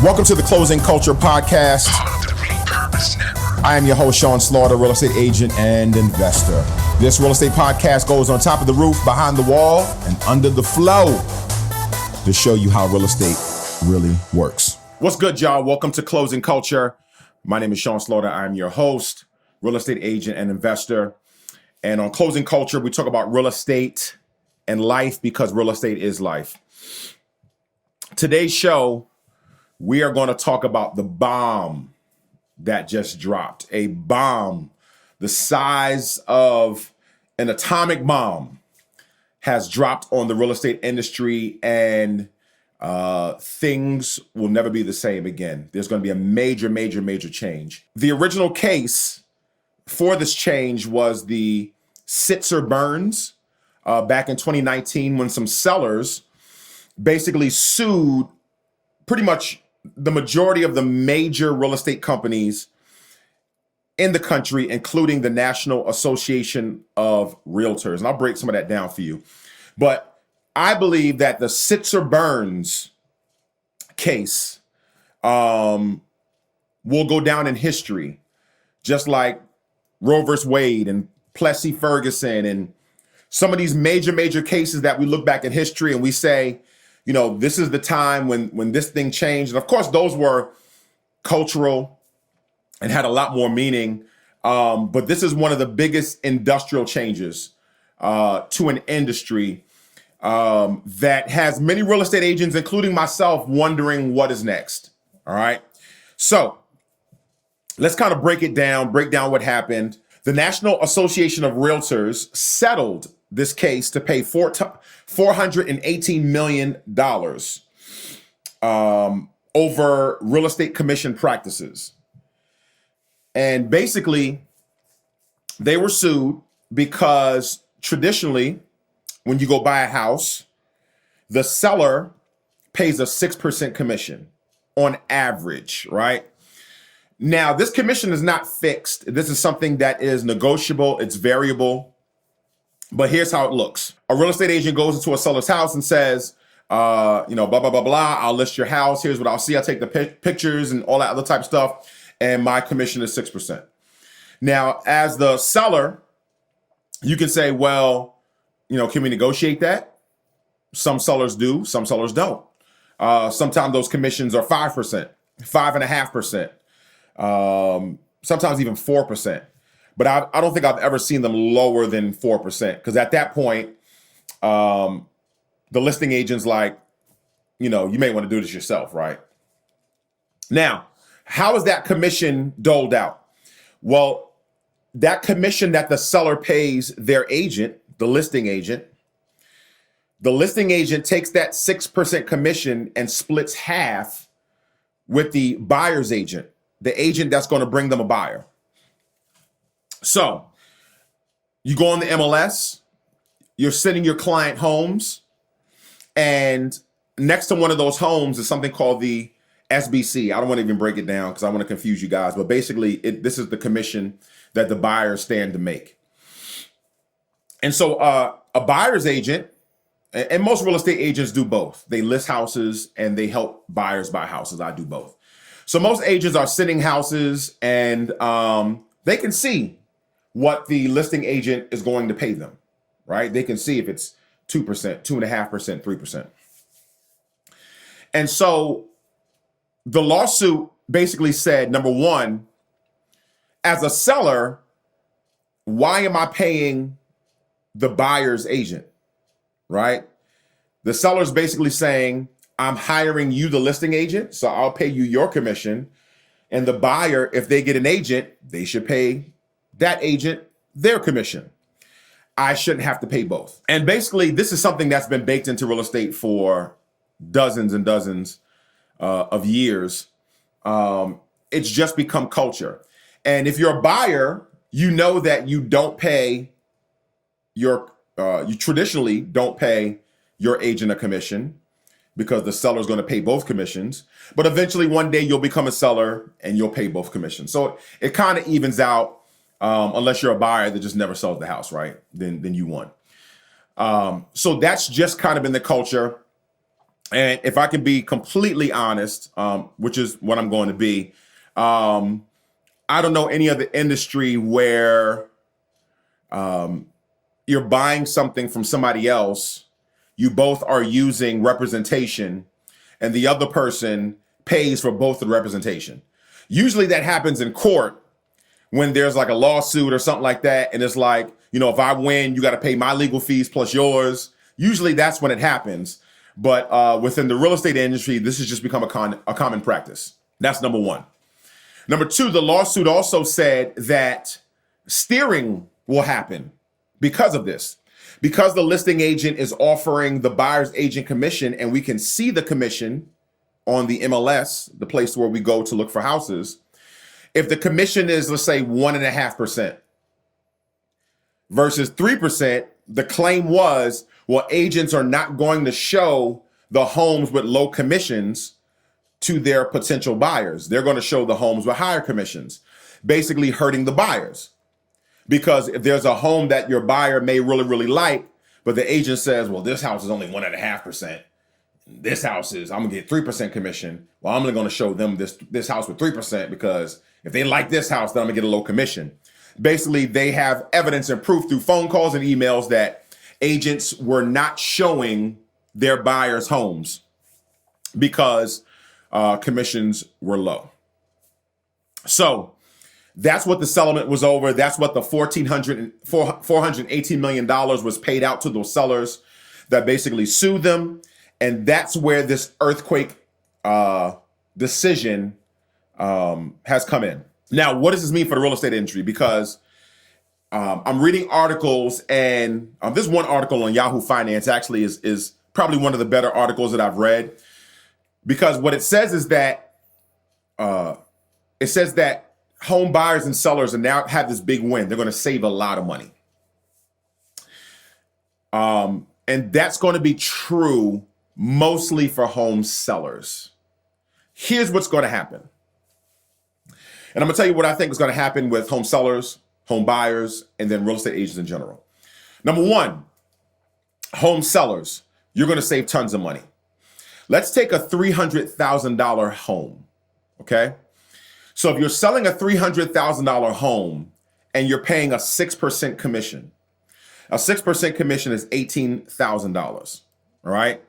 Welcome to the Closing Culture Podcast. I am your host, Sean Slaughter, real estate agent and investor. This real estate podcast goes on top of the roof, behind the wall, and under the flow to show you how real estate really works. What's good, y'all? Welcome to Closing Culture. My name is Sean Slaughter. I'm your host, real estate agent and investor. And on Closing Culture, we talk about real estate and life because real estate is life. Today's show, we are going to talk about the bomb that just dropped. A bomb the size of an atomic bomb has dropped on the real estate industry, and things will never be the same again. There's going to be a major change. The original case for this change was the Sitzer Burns back in 2019, when some sellers basically sued pretty much the majority of the major real estate companies in the country, including the National Association of Realtors. And I'll break some of that down for you. But I believe that the Sitzer Burns case will go down in history, just like Roe versus Wade and Plessy Ferguson and some of these major cases that we look back at history and we say, you know, this is the time when this thing changed. And of course, those were cultural and had a lot more meaning. But this is one of the biggest industrial changes to an industry that has many real estate agents, including myself, wondering what is next. All right. So let's kind of break down what happened. The National Association of Realtors settled this case to pay $418 million over real estate commission practices. And basically, they were sued because traditionally, when you go buy a house, the seller pays a 6% commission on average, right? Now, this commission is not fixed. This is something that is negotiable. It's variable. But here's how it looks. A real estate agent goes into a seller's house and says, blah, blah, blah, blah. I'll list your house. Here's what I'll see. I'll take the pictures and all that other type of stuff. And my commission is 6%. Now, as the seller, you can say, well, can we negotiate that? Some sellers do. Some sellers don't. Sometimes those commissions are 5%, 5.5%, sometimes even 4%. But I don't think I've ever seen them lower than 4%, because at that point, the listing agent's like, you may want to do this yourself, right? Now, how is that commission doled out? Well, that commission that the seller pays their agent, the listing agent takes that 6% commission and splits half with the buyer's agent, the agent that's going to bring them a buyer. So you go on the MLS, you're sending your client homes, and next to one of those homes is something called the SBC. I don't want to even break it down because I want to confuse you guys, but basically this is the commission that the buyers stand to make. And so a buyer's agent, and most real estate agents do both. They list houses and they help buyers buy houses. I do both. So most agents are sitting houses and they can see what the listing agent is going to pay them, right? They can see if it's 2%, 2.5%, 3%. And so the lawsuit basically said, number one, as a seller, why am I paying the buyer's agent, right? The seller's basically saying, I'm hiring you, the listing agent, so I'll pay you your commission. And the buyer, if they get an agent, they should pay that agent their commission. I shouldn't have to pay both. And basically, this is something that's been baked into real estate for dozens and dozens of years. It's just become culture. And if you're a buyer, you know that you don't pay you traditionally don't pay your agent a commission because the seller is going to pay both commissions. But eventually one day you'll become a seller and you'll pay both commissions. So it kind of evens out. Unless you're a buyer that just never sells the house, right? Then you won. So that's just kind of been the culture. And if I can be completely honest, which is what I'm going to be, I don't know any other industry where you're buying something from somebody else, you both are using representation, and the other person pays for both the representation. Usually that happens in court when there's like a lawsuit or something like that, and it's like, if I win, you got to pay my legal fees plus yours. Usually that's when it happens. But within the real estate industry, this has just become a common practice. That's number one. Number two, the lawsuit also said that steering will happen because of this. Because the listing agent is offering the buyer's agent commission, and we can see the commission on the MLS, the place where we go to look for houses. If the commission is, let's say, 1.5% versus 3%, the claim was, well, agents are not going to show the homes with low commissions to their potential buyers. They're going to show the homes with higher commissions, basically hurting the buyers. Because if there's a home that your buyer may really, really like, but the agent says, well, this house is only 1.5%. This house is, I'm gonna get 3% commission. Well, I'm only gonna show them this house with 3% because if they like this house, then I'm gonna get a low commission. Basically, they have evidence and proof through phone calls and emails that agents were not showing their buyers homes because commissions were low. So that's what the settlement was over. That's what the $418 million was paid out to those sellers that basically sued them. And that's where this earthquake decision has come in. Now, what does this mean for the real estate industry? Because I'm reading articles, and this one article on Yahoo Finance actually is probably one of the better articles that I've read. Because what it says is that home buyers and sellers are now have this big win. They're going to save a lot of money. And that's going to be true mostly for home sellers. Here's what's going to happen. And I'm going to tell you what I think is going to happen with home sellers, home buyers, and then real estate agents in general. Number one, home sellers, you're going to save tons of money. Let's take a $300,000 home, okay? So if you're selling a $300,000 home and you're paying a 6% commission, a 6% commission is $18,000, all right?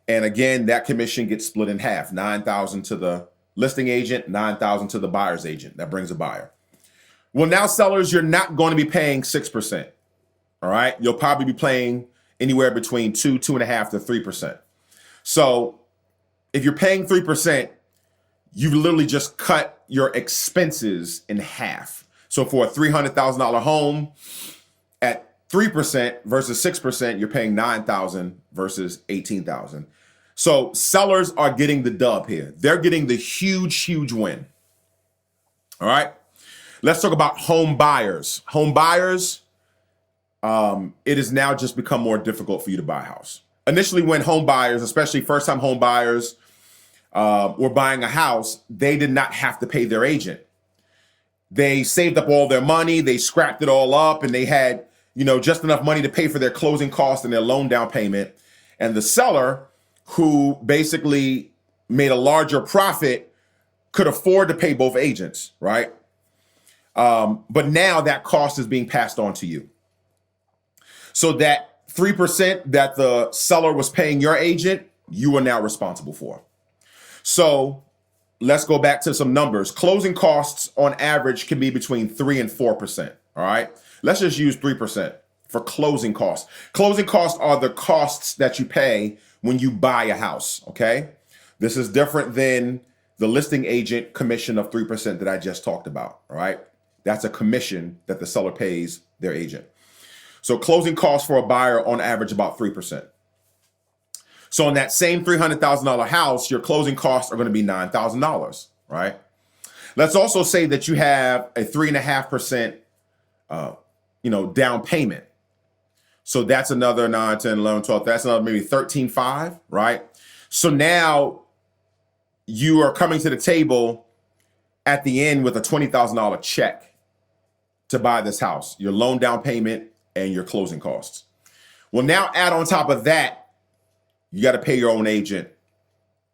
And again, that commission gets split in half, $9,000 to the listing agent, $9,000 to the buyer's agent. That brings a buyer. Well, now sellers, you're not going to be paying 6%, all right? You'll probably be paying anywhere between 2.5% to 3%. So if you're paying 3%, you've literally just cut your expenses in half. So for a $300,000 home at 3% versus 6%, you're paying $9,000 versus $18,000. So sellers are getting the dub here. They're getting the huge, huge win. All right. Let's talk about home buyers. Home buyers, it has now just become more difficult for you to buy a house. Initially, when home buyers, especially first-time home buyers, were buying a house, they did not have to pay their agent. They saved up all their money, they scrapped it all up, and they had, just enough money to pay for their closing costs and their loan down payment. And the seller, who basically made a larger profit, could afford to pay both agents, right? But now that cost is being passed on to you. So that 3% that the seller was paying your agent, you are now responsible for. So let's go back to some numbers. Closing costs on average can be between 3 and 4%. All right. Let's just use 3% for closing costs. Closing costs are the costs that you pay when you buy a house. Okay. This is different than the listing agent commission of 3% that I just talked about. All right. That's a commission that the seller pays their agent. So closing costs for a buyer on average about 3%. So in that same $300,000 house, your closing costs are going to be $9,000, right? Let's also say that you have a 3.5%, down payment. So that's another 9, 10, 11, 12. That's another maybe 13.5, right? So now you are coming to the table at the end with a $20,000 check to buy this house, your loan down payment and your closing costs. Well, now add on top of that, you got to pay your own agent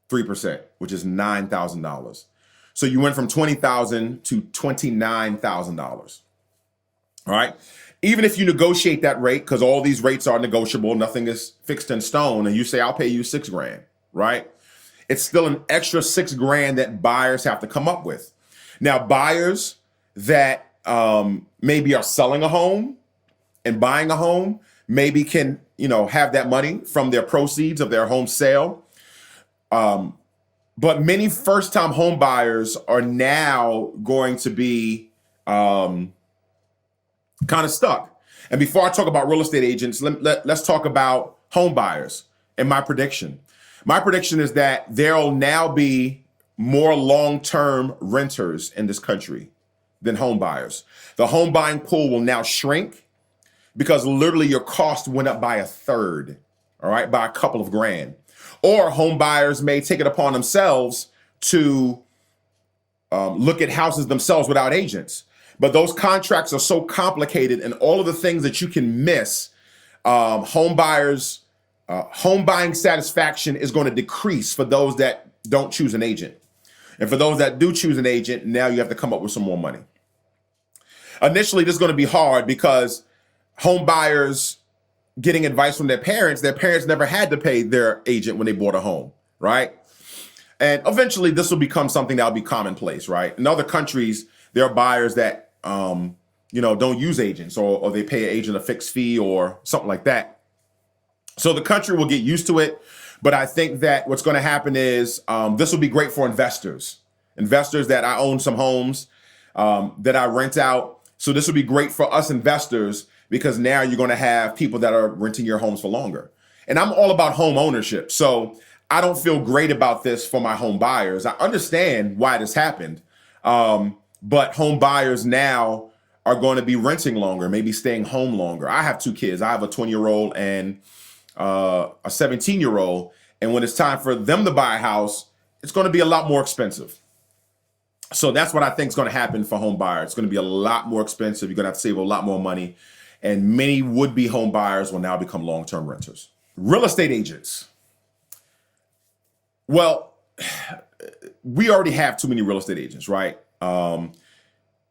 3%, which is $9,000. So you went from $20,000 to $29,000. All right. Even if you negotiate that rate, because all these rates are negotiable, nothing is fixed in stone, and you say, I'll pay you $6,000, right? It's still an extra $6,000 that buyers have to come up with. Now, buyers that maybe are selling a home and buying a home, maybe can, have that money from their proceeds of their home sale. But many first-time home buyers are now going to be kind of stuck. And before I talk about real estate agents, let's talk about home buyers and my prediction. My prediction is that there'll now be more long-term renters in this country than home buyers. The home buying pool will now shrink because literally your cost went up by 1/3, all right, by a couple of grand. Or home buyers may take it upon themselves to look at houses themselves without agents. But those contracts are so complicated and all of the things that you can miss, home buying satisfaction is going to decrease for those that don't choose an agent. And for those that do choose an agent, now you have to come up with some more money. Initially, this is going to be hard because home buyers getting advice from their parents never had to pay their agent when they bought a home, right? And eventually this will become something that'll be commonplace, right? In other countries, there are buyers that, don't use agents or they pay an agent a fixed fee or something like that. So the country will get used to it. But I think that what's going to happen is this will be great for investors that I own some homes that I rent out. So this will be great for us investors because now you're going to have people that are renting your homes for longer. And I'm all about home ownership. So I don't feel great about this for my home buyers. I understand why this happened. But home buyers now are going to be renting longer, maybe staying home longer. I have 2 kids. I have a 20-year-old and a 17-year-old. And when it's time for them to buy a house, it's going to be a lot more expensive. So that's what I think is going to happen for home buyers. It's going to be a lot more expensive. You're going to have to save a lot more money. And many would-be home buyers will now become long-term renters. Real estate agents. Well, we already have too many real estate agents, right?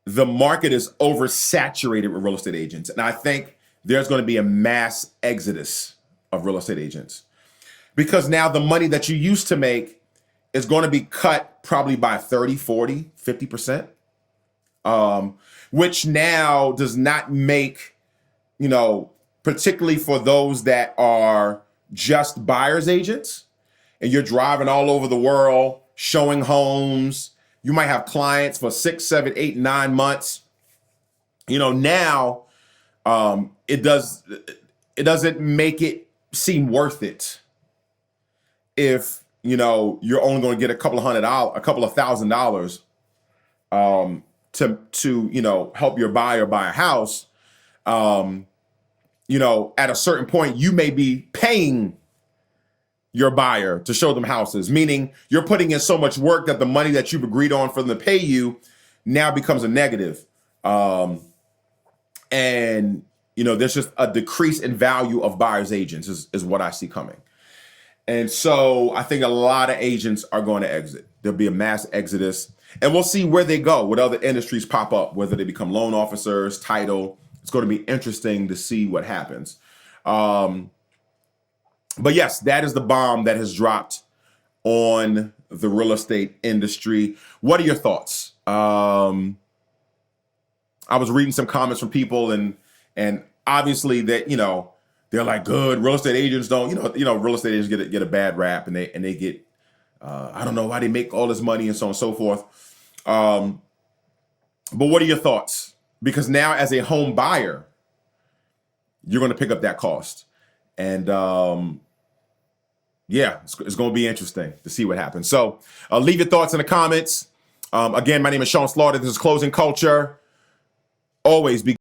The market is oversaturated with real estate agents. And I think there's going to be a mass exodus of real estate agents because now the money that you used to make is going to be cut probably by 30, 40, 50%, which now does not make, particularly for those that are just buyer's agents and you're driving all over the world, showing homes. You might have clients for 6, 7, 8, 9 months. Now it doesn't make it seem worth it if you're only going to get a couple of $1,000s to help your buyer buy a house. At a certain point, you may be paying your buyer to show them houses, meaning you're putting in so much work that the money that you've agreed on for them to pay you now becomes a negative. And there's just a decrease in value of buyer's agents is what I see coming. And so I think a lot of agents are going to exit. There'll be a mass exodus and we'll see where they go, what other industries pop up, whether they become loan officers, title. It's going to be interesting to see what happens. But yes, that is the bomb that has dropped on the real estate industry. What are your thoughts? I was reading some comments from people and obviously that, they're like, good, real estate agents don't, real estate agents get a bad rap and they get, I don't know why they make all this money and so on and so forth. But what are your thoughts? Because now as a home buyer, you're going to pick up that cost. And it's going to be interesting to see what happens. So leave your thoughts in the comments. Again, my name is Sean Slaughter. This is Closing Culture. Always be